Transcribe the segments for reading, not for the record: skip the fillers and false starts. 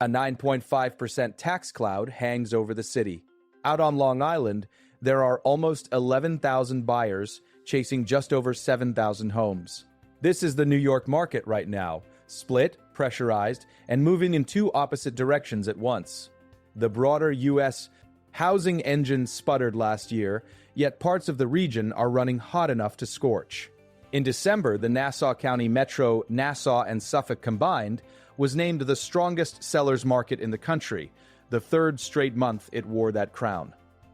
A 9.5% tax cloud hangs over the city. Out on Long Island, there are almost 11,000 buyers chasing just over 7,000 homes. This is the New York market right now, split, pressurized, and moving in two opposite directions at once. The broader U.S. housing engine sputtered last year, yet parts of the region are running hot enough to scorch. In December, the Nassau County Metro, Nassau and Suffolk combined, was named the strongest sellers market in the country, the third straight month it wore that crown.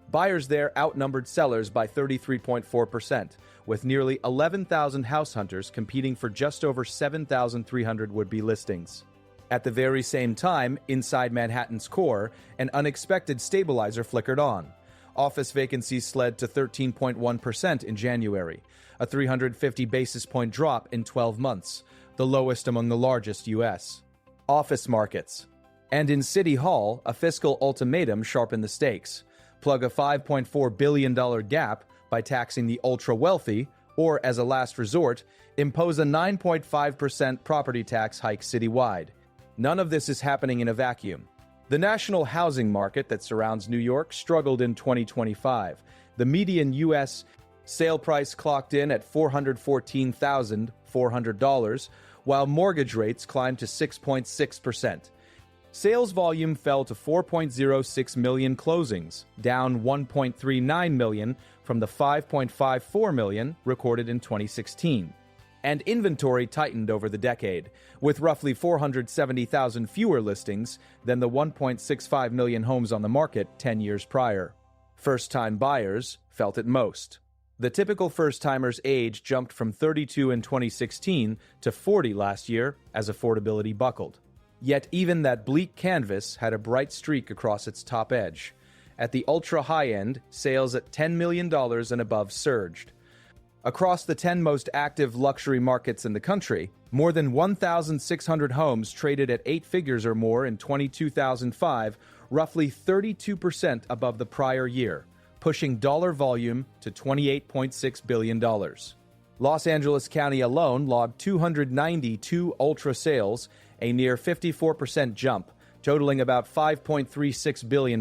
Buyers there outnumbered sellers by 33.4%, with nearly 11,000 house hunters competing for just over 7,300 would-be listings. At the very same time, inside Manhattan's core, an unexpected stabilizer flickered on. Office vacancies slid to 13.1% in January, a 350 basis point drop in 12 months, the lowest among the largest U.S. office markets. And in City Hall, a fiscal ultimatum sharpened the stakes. Plug a $5.4 billion gap by taxing the ultra-wealthy, or as a last resort, impose a 9.5% property tax hike citywide. None of this is happening in a vacuum. The national housing market that surrounds New York struggled in 2025. The median U.S. sale price clocked in at $414,400, while mortgage rates climbed to 6.6%. Sales volume fell to 4.06 million closings, down 1.39 million from the 5.54 million recorded in 2016. And inventory tightened over the decade, with roughly 470,000 fewer listings than the 1.65 million homes on the market 10 years prior. First-time buyers felt it most. The typical first-timer's age jumped from 32 in 2016 to 40 last year as affordability buckled. Yet even that bleak canvas had a bright streak across its top edge. At the ultra-high end, sales at $10 million and above surged. Across the 10 most active luxury markets in the country, more than 1,600 homes traded at 8 figures or more in 2005, roughly 32% above the prior year, pushing dollar volume to $28.6 billion. Los Angeles County alone logged 292 ultra sales, a near 54% jump, totaling about $5.36 billion,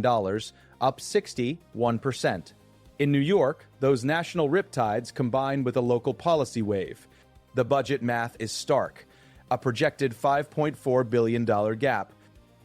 up 61%. In New York, those national riptides combined with a local policy wave. The budget math is stark, a projected $5.4 billion gap.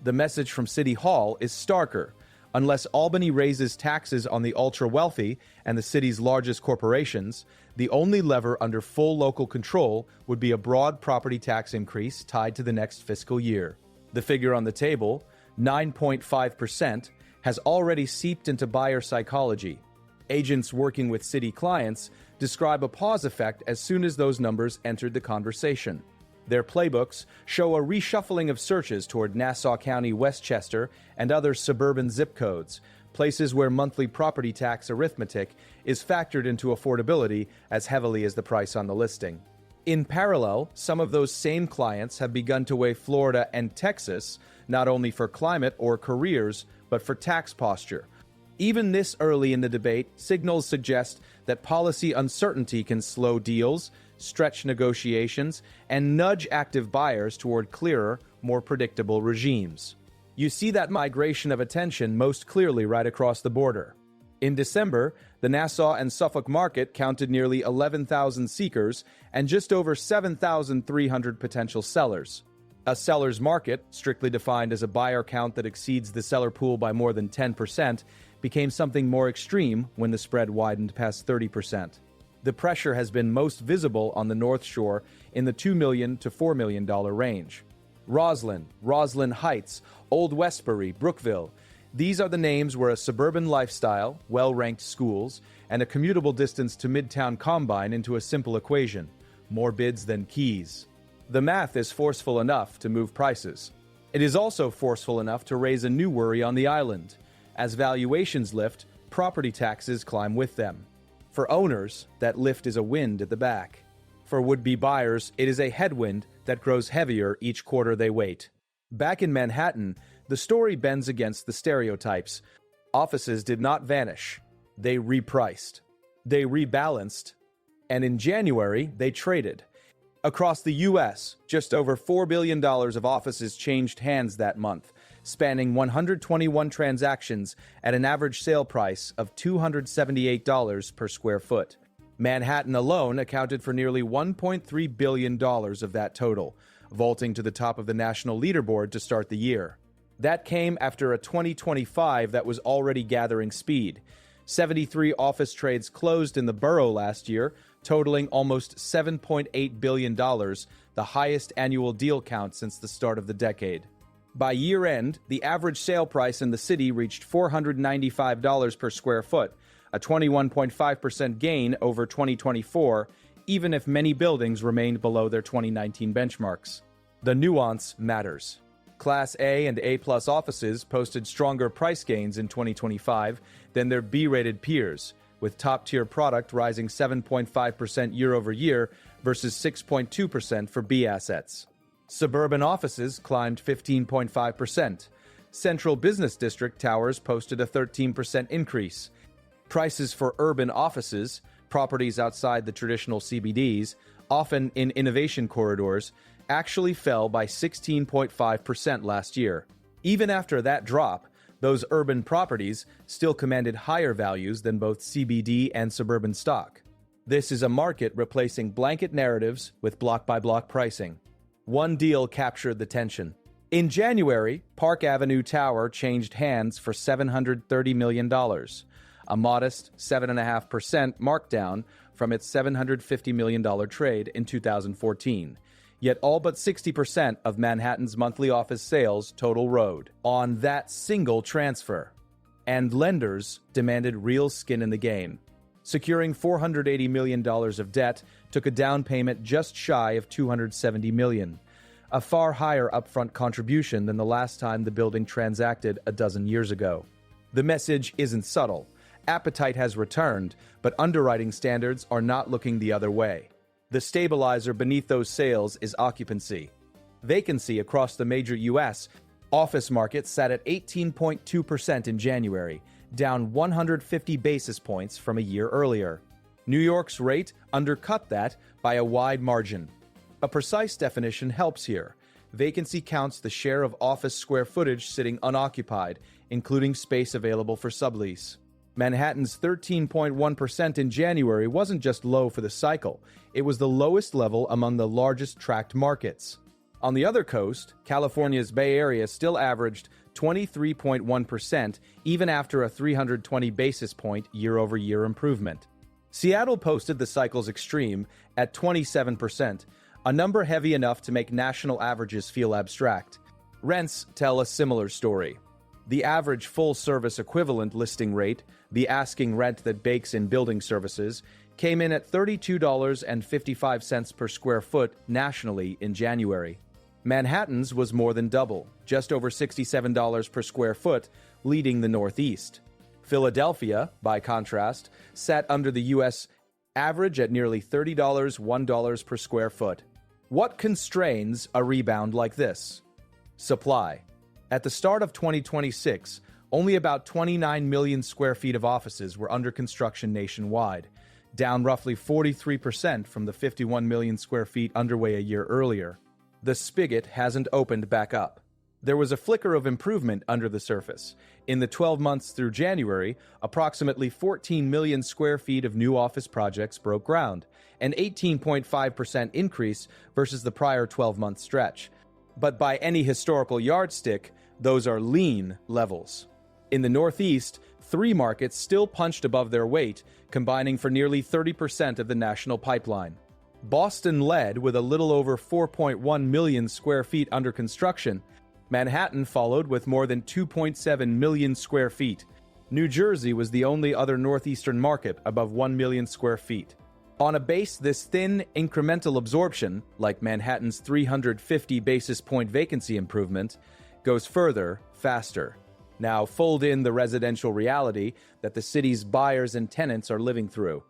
The message from City Hall is starker. Unless Albany raises taxes on the ultra-wealthy and the city's largest corporations, the only lever under full local control would be a broad property tax increase tied to the next fiscal year. The figure on the table, 9.5%, has already seeped into buyer psychology. Agents working with city clients describe a pause effect as soon as those numbers entered the conversation. Their playbooks show a reshuffling of searches toward Nassau County, Westchester, and other suburban zip codes, places where monthly property tax arithmetic is factored into affordability as heavily as the price on the listing. In parallel, some of those same clients have begun to weigh Florida and Texas, not only for climate or careers, but for tax posture. Even this early in the debate, signals suggest that policy uncertainty can slow deals, stretch negotiations, and nudge active buyers toward clearer, more predictable regimes. You see that migration of attention most clearly right across the border. In December, the Nassau and Suffolk market counted nearly 11,000 seekers and just over 7,300 potential sellers. A seller's market, strictly defined as a buyer count that exceeds the seller pool by more than 10%, became something more extreme when the spread widened past 30%. The pressure has been most visible on the North Shore in the $2 million to $4 million range. Roslyn Heights, Old Westbury, Brookville. These are the names where a suburban lifestyle, well-ranked schools, and a commutable distance to Midtown combine into a simple equation: more bids than keys. The math is forceful enough to move prices. It is also forceful enough to raise a new worry on the island. As valuations lift, property taxes climb with them. For owners, that lift is a wind at the back. For would-be buyers, it is a headwind that grows heavier each quarter they wait. Back in Manhattan, the story bends against the stereotypes. Offices did not vanish. They repriced. They rebalanced. And in January, they traded. Across the U.S., just over $4 billion of offices changed hands that month. spanning 121 transactions at an average sale price of $278 per square foot. Manhattan alone accounted for nearly $1.3 billion of that total, vaulting to the top of the national leaderboard to start the year. That came after a 2025 that was already gathering speed. 73 office trades closed in the borough last year, totaling almost $7.8 billion, the highest annual deal count since the start of the decade. By year-end, the average sale price in the city reached $495 per square foot, a 21.5% gain over 2024, even if many buildings remained below their 2019 benchmarks. The nuance matters. Class A and A-plus offices posted stronger price gains in 2025 than their B-rated peers, with top-tier product rising 7.5% year-over-year versus 6.2% for B assets. Suburban offices climbed 15.5%. Central Business District towers posted a 13% increase. Prices for urban offices, properties outside the traditional CBDs, often in innovation corridors, actually fell by 16.5% last year. Even after that drop, those urban properties still commanded higher values than both CBD and suburban stock. This is a market replacing blanket narratives with block-by-block pricing. One deal captured the tension. In January, Park Avenue Tower changed hands for $730 million, a modest 7.5% markdown from its $750 million trade in 2014. Yet all but 60% of Manhattan's monthly office sales total rode on that single transfer. And lenders demanded real skin in the game. Securing $480 million of debt took a down payment just shy of $270 million, a far higher upfront contribution than the last time the building transacted a dozen years ago. The message isn't subtle. Appetite has returned, but underwriting standards are not looking the other way. The stabilizer beneath those sales is occupancy. Vacancy across the major U.S. office market sat at 18.2% in January, down 150 basis points from a year earlier. New York's rate undercut that by a wide margin. A precise definition helps here. Vacancy counts the share of office square footage sitting unoccupied, including space available for sublease. Manhattan's 13.1% in January wasn't just low for the cycle, it was the lowest level among the largest tracked markets. On the other coast, California's Bay Area still averaged 23.1% even after a 320 basis point year-over-year improvement. Seattle posted the cycle's extreme at 27%, a number heavy enough to make national averages feel abstract. Rents tell a similar story. The average full-service equivalent listing rate, the asking rent that bakes in building services, came in at $32.55 per square foot nationally in January. Manhattan's was more than double, just over $67 per square foot, leading the Northeast. Philadelphia, by contrast, sat under the U.S. average at nearly $30 per square foot. What constrains a rebound like this? Supply. At the start of 2026, only about 29 million square feet of offices were under construction nationwide, down roughly 43% from the 51 million square feet underway a year earlier. The spigot hasn't opened back up. There was a flicker of improvement under the surface. In the 12 months through January, approximately 14 million square feet of new office projects broke ground, an 18.5% increase versus the prior 12-month stretch. But by any historical yardstick, those are lean levels. In the Northeast, 3 markets still punched above their weight, combining for nearly 30% of the national pipeline. Boston led with a little over 4.1 million square feet under construction. Manhattan followed with more than 2.7 million square feet. New Jersey was the only other northeastern market above 1 million square feet. On a base this thin, incremental absorption, like Manhattan's 350 basis point vacancy improvement, goes further, faster. Now fold in the residential reality that the city's buyers and tenants are living through.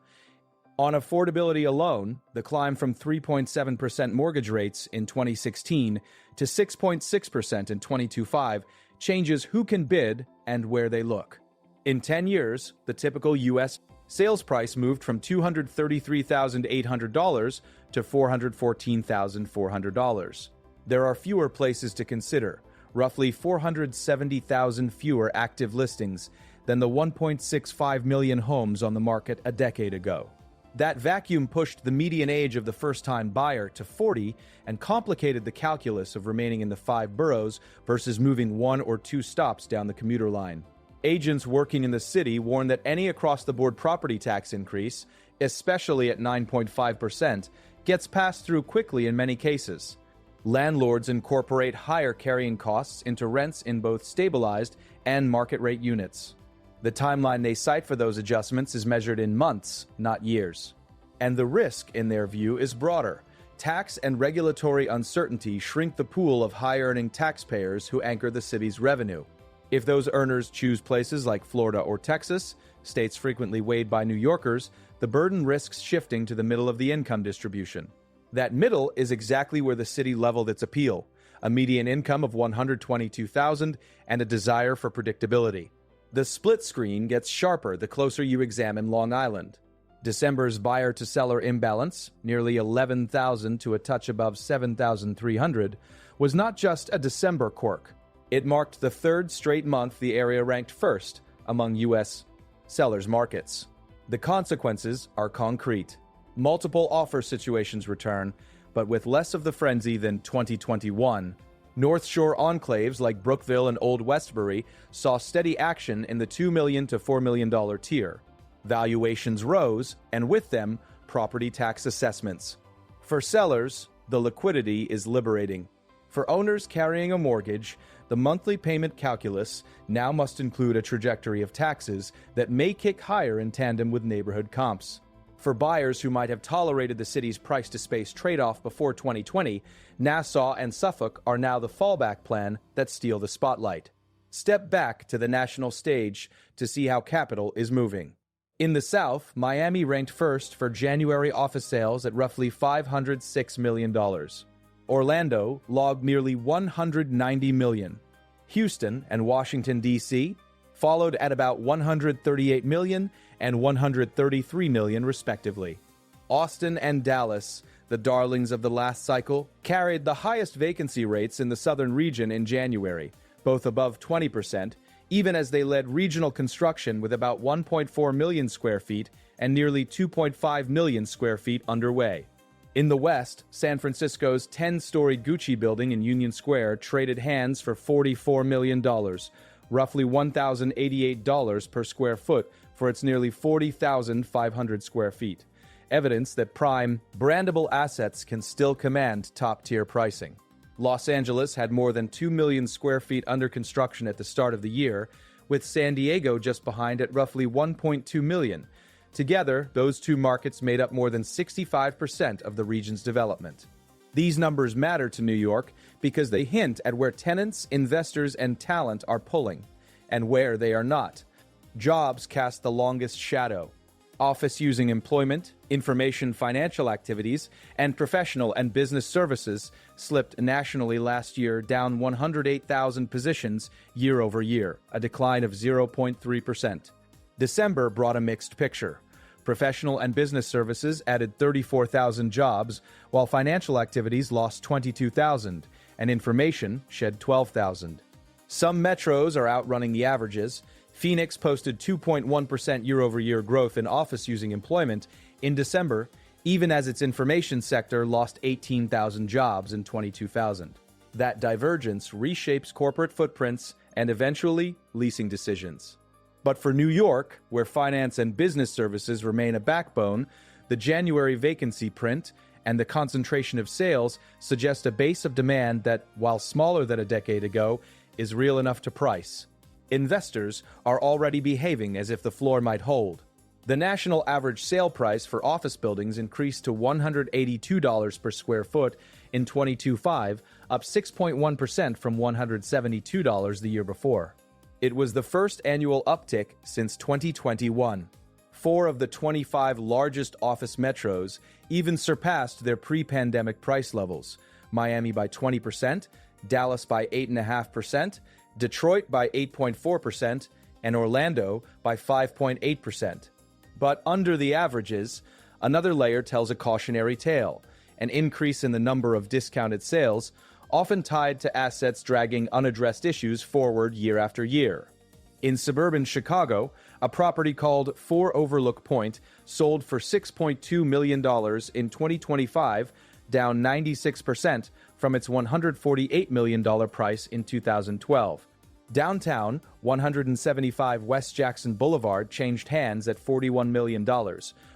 On affordability alone, the climb from 3.7% mortgage rates in 2016 to 6.6% in 2025 changes who can bid and where they look. In 10 years, the typical U.S. sales price moved from $233,800 to $414,400. There are fewer places to consider. roughly 470,000 fewer active listings than the 1.65 million homes on the market a decade ago. That vacuum pushed the median age of the first-time buyer to 40 and complicated the calculus of remaining in the 5 boroughs versus moving 1 or 2 stops down the commuter line. Agents working in the city warn that any across-the-board property tax increase, especially at 9.5%, gets passed through quickly in many cases. Landlords incorporate higher carrying costs into rents in both stabilized and market-rate units. The timeline they cite for those adjustments is measured in months, not years. And the risk, in their view, is broader. Tax and regulatory uncertainty shrink the pool of high-earning taxpayers who anchor the city's revenue. If those earners choose places like Florida or Texas, states frequently weighed by New Yorkers, the burden risks shifting to the middle of the income distribution. That middle is exactly where the city leveled its appeal, a median income of $122,000 and a desire for predictability. The split screen gets sharper the closer you examine Long Island. December's buyer-to-seller imbalance, nearly 11,000 to a touch above 7,300, was not just a December quirk. It marked the 3rd straight month the area ranked first among U.S. sellers' markets. The consequences are concrete. Multiple offer situations return, but with less of the frenzy than 2021. North Shore enclaves like Brookville and Old Westbury saw steady action in the $2 million to $4 million tier. Valuations rose, and with them, property tax assessments. For sellers, the liquidity is liberating. For owners carrying a mortgage, the monthly payment calculus now must include a trajectory of taxes that may kick higher in tandem with neighborhood comps. For buyers who might have tolerated the city's price-to-space trade-off before 2020, Nassau and Suffolk are now the fallback plan that steal the spotlight. Step back to the national stage to see how capital is moving. In the South, Miami ranked first for January office sales at roughly $506 million. Orlando logged nearly $190 million. Houston and Washington, D.C. followed at about $138 million and $133 million, respectively. Austin and Dallas, the darlings of the last cycle, carried the highest vacancy rates in the southern region in January, both above 20%, even as they led regional construction with about 1.4 million square feet and nearly 2.5 million square feet underway. In the West, San Francisco's 10-story Gucci building in Union Square traded hands for $44 million, roughly $1,088 per square foot for its nearly 40,500 square feet, evidence that prime, brandable assets can still command top-tier pricing. Los Angeles had more than 2 million square feet under construction at the start of the year, with San Diego just behind at roughly 1.2 million. Together, those two markets made up more than 65% of the region's development. These numbers matter to New York because they hint at where tenants, investors, and talent are pulling, and where they are not. Jobs cast the longest shadow. Office-using employment, information financial activities, and professional and business services slipped nationally last year, down 108,000 positions year over year, a decline of 0.3%. December brought a mixed picture. Professional and business services added 34,000 jobs, while financial activities lost 22,000, and information shed 12,000. Some metros are outrunning the averages. Phoenix posted 2.1% year-over-year growth in office-using employment in December, even as its information sector lost 18,000 jobs in 22,000. That divergence reshapes corporate footprints and eventually leasing decisions. But for New York, where finance and business services remain a backbone, the January vacancy print and the concentration of sales suggest a base of demand that, while smaller than a decade ago, is real enough to price. Investors are already behaving as if the floor might hold. The national average sale price for office buildings increased to $182 per square foot in 22.5, up 6.1% from $172 the year before. It was the first annual uptick since 2021. 4 of the 25 largest office metros even surpassed their pre-pandemic price levels: Miami by 20%, Dallas by 8.5%, Detroit by 8.4%, and Orlando by 5.8%. But under the averages, another layer tells a cautionary tale. An increase in the number of discounted sales, often tied to assets dragging unaddressed issues forward year after year. In suburban Chicago, a property called 4 Overlook Point sold for $6.2 million in 2025, down 96% from its $148 million price in 2012. Downtown, 175 West Jackson Boulevard changed hands at $41 million,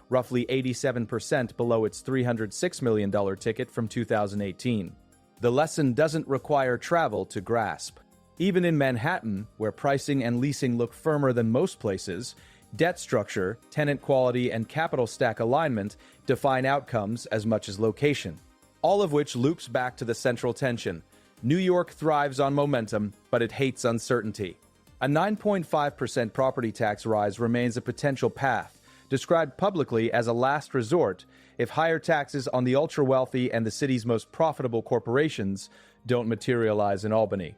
roughly 87% below its $306 million ticket from 2018. The lesson doesn't require travel to grasp. Even in Manhattan, where pricing and leasing look firmer than most places, debt structure, tenant quality, and capital stack alignment define outcomes as much as location. All of which loops back to the central tension. New York thrives on momentum, but it hates uncertainty. A 9.5% property tax rise remains a potential path, described publicly as a last resort if higher taxes on the ultra-wealthy and the city's most profitable corporations don't materialize in Albany.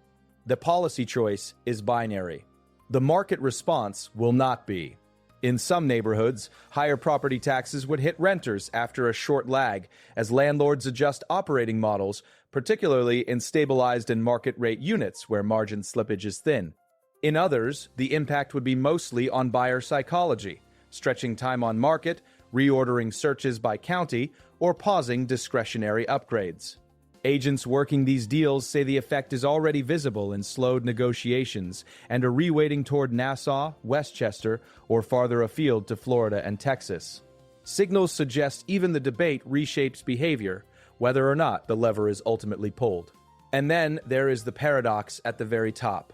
The policy choice is binary. The market response will not be. In some neighborhoods, higher property taxes would hit renters after a short lag as landlords adjust operating models, particularly in stabilized and market rate units where margin slippage is thin. In others, the impact would be mostly on buyer psychology, stretching time on market, reordering searches by county, or pausing discretionary upgrades. Agents working these deals say the effect is already visible in slowed negotiations and a reweighting toward Nassau, Westchester, or farther afield to Florida and Texas. Signals suggest even the debate reshapes behavior, whether or not the lever is ultimately pulled. And then there is the paradox at the very top.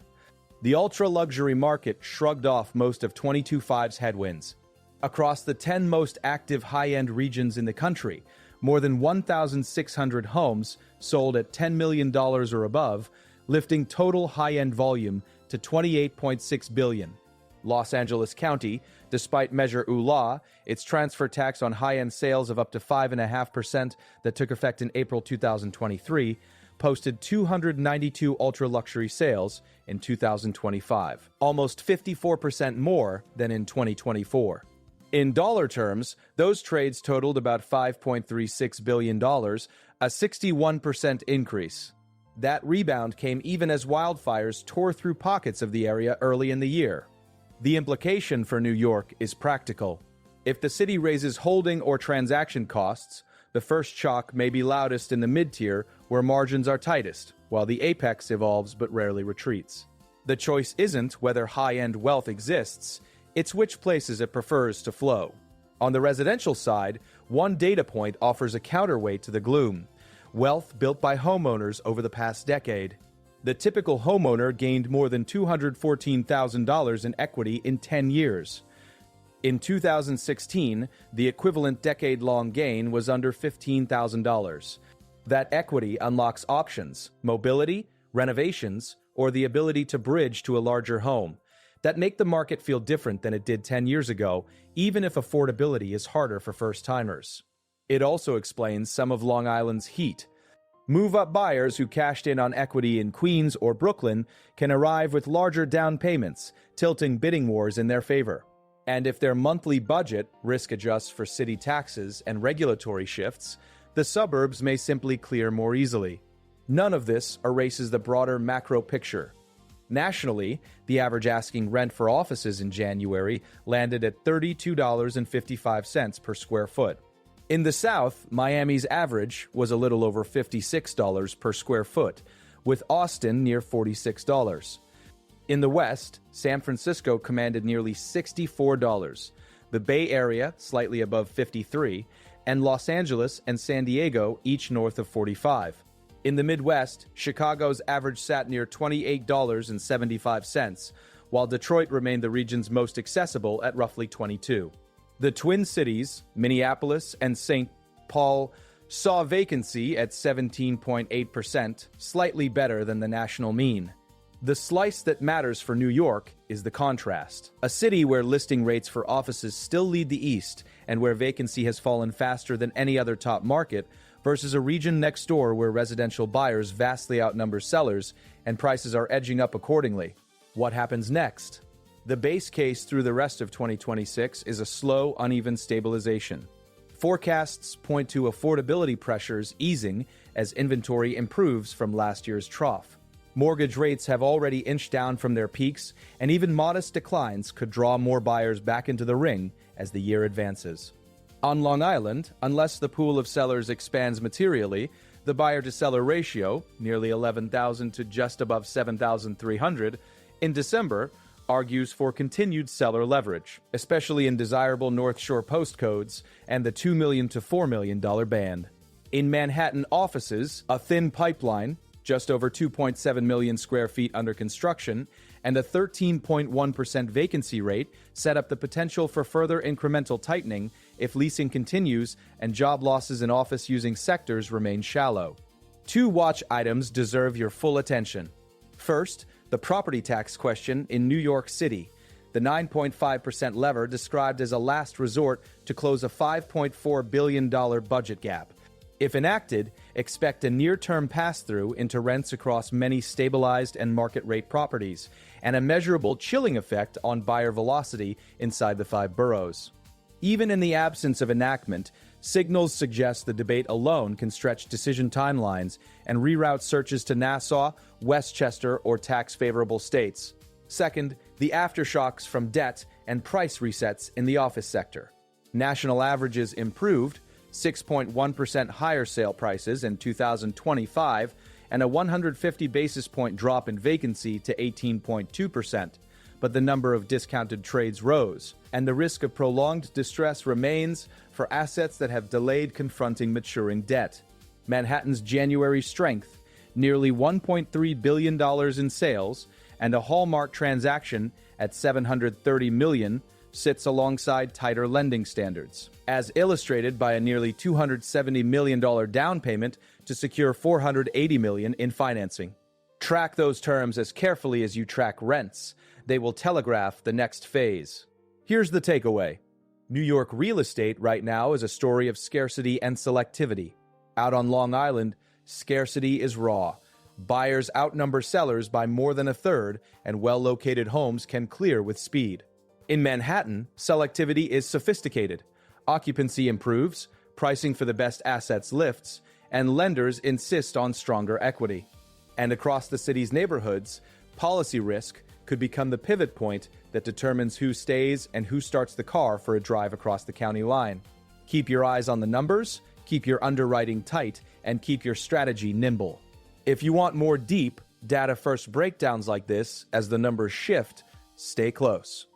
The ultra-luxury market shrugged off most of 22.5's headwinds. Across the 10 most active high-end regions in the country, more than 1,600 homes sold at $10 million or above, lifting total high-end volume to $28.6 billion. Los Angeles County, despite Measure ULA, its transfer tax on high-end sales of up to 5.5% that took effect in April 2023, posted 292 ultra-luxury sales in 2025, almost 54% more than in 2024. In dollar terms, those trades totaled about $5.36 billion, a 61% increase. That rebound came even as wildfires tore through pockets of the area early in the year. The implication for New York is practical. If the city raises holding or transaction costs, the first shock may be loudest in the mid-tier where margins are tightest, while the apex evolves but rarely retreats. The choice isn't whether high-end wealth exists, it's which places it prefers to flow. On the residential side, one data point offers a counterweight to the gloom: wealth built by homeowners over the past decade. The typical homeowner gained more than $214,000 in equity in 10 years. In 2016, the equivalent decade-long gain was under $15,000. That equity unlocks options, mobility, renovations, or the ability to bridge to a larger home that make the market feel different than it did 10 years ago, even if affordability is harder for first-timers. It also explains some of Long Island's heat. Move-up buyers who cashed in on equity in Queens or Brooklyn can arrive with larger down payments, tilting bidding wars in their favor. And if their monthly budget risk adjusts for city taxes and regulatory shifts, the suburbs may simply clear more easily. None of this erases the broader macro picture. Nationally, the average asking rent for offices in January landed at $32.55 per square foot. In the South, Miami's average was a little over $56 per square foot, with Austin near $46. In the West, San Francisco commanded nearly $64, the Bay Area slightly above $53, and Los Angeles and San Diego each north of $45. In the Midwest, Chicago's average sat near $28.75, while Detroit remained the region's most accessible at roughly $22. The Twin Cities, Minneapolis and St. Paul, saw vacancy at 17.8%, slightly better than the national mean. The slice that matters for New York is the contrast. A city where listing rates for offices still lead the East and where vacancy has fallen faster than any other top market, versus a region next door where residential buyers vastly outnumber sellers and prices are edging up accordingly. What happens next? The base case through the rest of 2026 is a slow, uneven stabilization. Forecasts point to affordability pressures easing as inventory improves from last year's trough. Mortgage rates have already inched down from their peaks, and even modest declines could draw more buyers back into the ring as the year advances. On Long Island, unless the pool of sellers expands materially, the buyer-to-seller ratio, nearly 11,000 to just above 7,300, in December, argues for continued seller leverage, especially in desirable North Shore postcodes and the $2 million to $4 million band. In Manhattan offices, a thin pipeline, just over 2.7 million square feet under construction, and a 13.1% vacancy rate set up the potential for further incremental tightening if leasing continues and job losses in office-using sectors remain shallow. Two watch items deserve your full attention. First, the property tax question in New York City. The 9.5% lever described as a last resort to close a $5.4 billion budget gap. If enacted, expect a near-term pass-through into rents across many stabilized and market-rate properties, and a measurable chilling effect on buyer velocity inside the 5 boroughs. Even in the absence of enactment, signals suggest the debate alone can stretch decision timelines and reroute searches to Nassau, Westchester, or tax-favorable states. Second, the aftershocks from debt and price resets in the office sector. National averages improved, 6.1% higher sale prices in 2025, and a 150 basis point drop in vacancy to 18.2%. But the number of discounted trades rose, and the risk of prolonged distress remains for assets that have delayed confronting maturing debt. Manhattan's January strength, nearly $1.3 billion in sales, and a hallmark transaction at $730 million, sits alongside tighter lending standards, as illustrated by a nearly $270 million down payment to secure $480 million in financing. Track those terms as carefully as you track rents. They will telegraph the next phase. Here's the takeaway. New York real estate right now is a story of scarcity and selectivity. Out on Long Island, scarcity is raw. Buyers outnumber sellers by more than a third, and well-located homes can clear with speed. In Manhattan, selectivity is sophisticated. Occupancy improves, pricing for the best assets lifts, and lenders insist on stronger equity. And across the city's neighborhoods, policy risk could become the pivot point that determines who stays and who starts the car for a drive across the county line. Keep your eyes on the numbers, keep your underwriting tight, and keep your strategy nimble. If you want more deep, data-first breakdowns like this as the numbers shift, stay close.